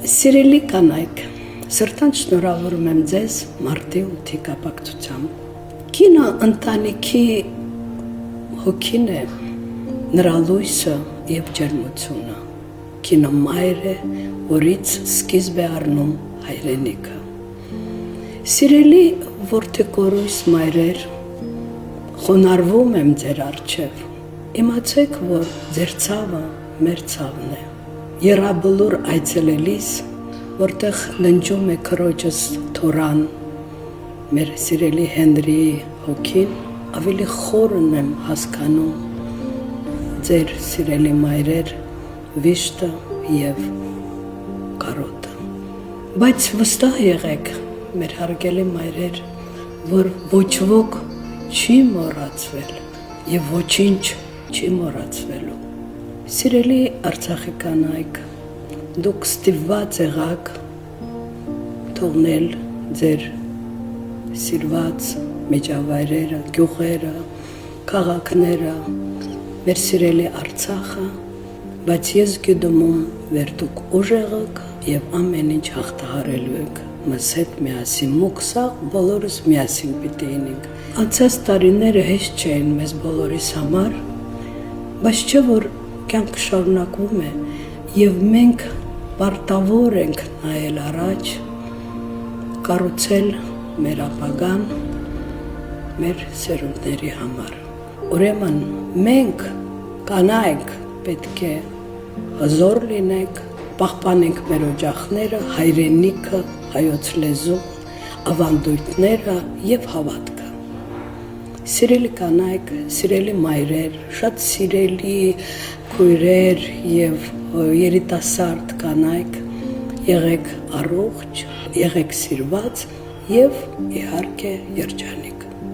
Սիրելի կանայք, սրտան շնորհավորում եմ ձեզ մարտի 8-ի կապակցությամբ։ Կինը ընտանիքի հոգին է, նրա լույսը և ջերմությունը։ Կինը մայր է, որից սկիզբ է առնում հայրենիքը։ Սիրելի որդեկորույս մայրեր, խոնարհվում եմ ձեր առջև։ Իմացեք, որ ձեր ցավը մեր ցավն է։ Եռաբլուր այցելելիս, որտեղ լնջում է քրոջս թորան, մեր սիրելի Հենրիի հոգին, ավելի խորն եմ հասկանում ձեր սիրելի մայրեր, վիշտը և կարոտը։ Բայց վստահ եղեք, մեր հարգելի մայրեր, որ ոչ ոք չի մոռացվել և ոչինչ չի մոռացվելու։ Սիրելի Արցախի կանայք, դուք ստիպված եղաք թողնել ձեր սիրված միջավայրերը, գյուղերը, քաղաքները, մեր սիրելի Արցախը, բայց ես գիտում որ դուք ուժեղ եք և ամեն ինչ հաղթահարելու եք մեզ հետ միասին, մուկսաղ բոլորս միասին պիտի լինենք։ Անցած տարիները հեշտ չէին մեզ բոլորիս համար, բայց չէ որ կյանքը շարունակվում է և մենք պարտավոր ենք նայել առաջ, կառուցել մեր ապագան մեր սերունդների համար։ Ուրեմն մենք կանայք պետք է հզոր լինենք, պահպանենք մեր օջախները, հայրենիքը, հայոց լեզուն, ավանդույթները և հավատքը։ Սիրելի կանայք, սիրելի մայրեր, շատ սիրելի քույրեր և երիտասարդ կանայք, եղեք առողջ, եղեք սիրված և իհարկե երջանիկ։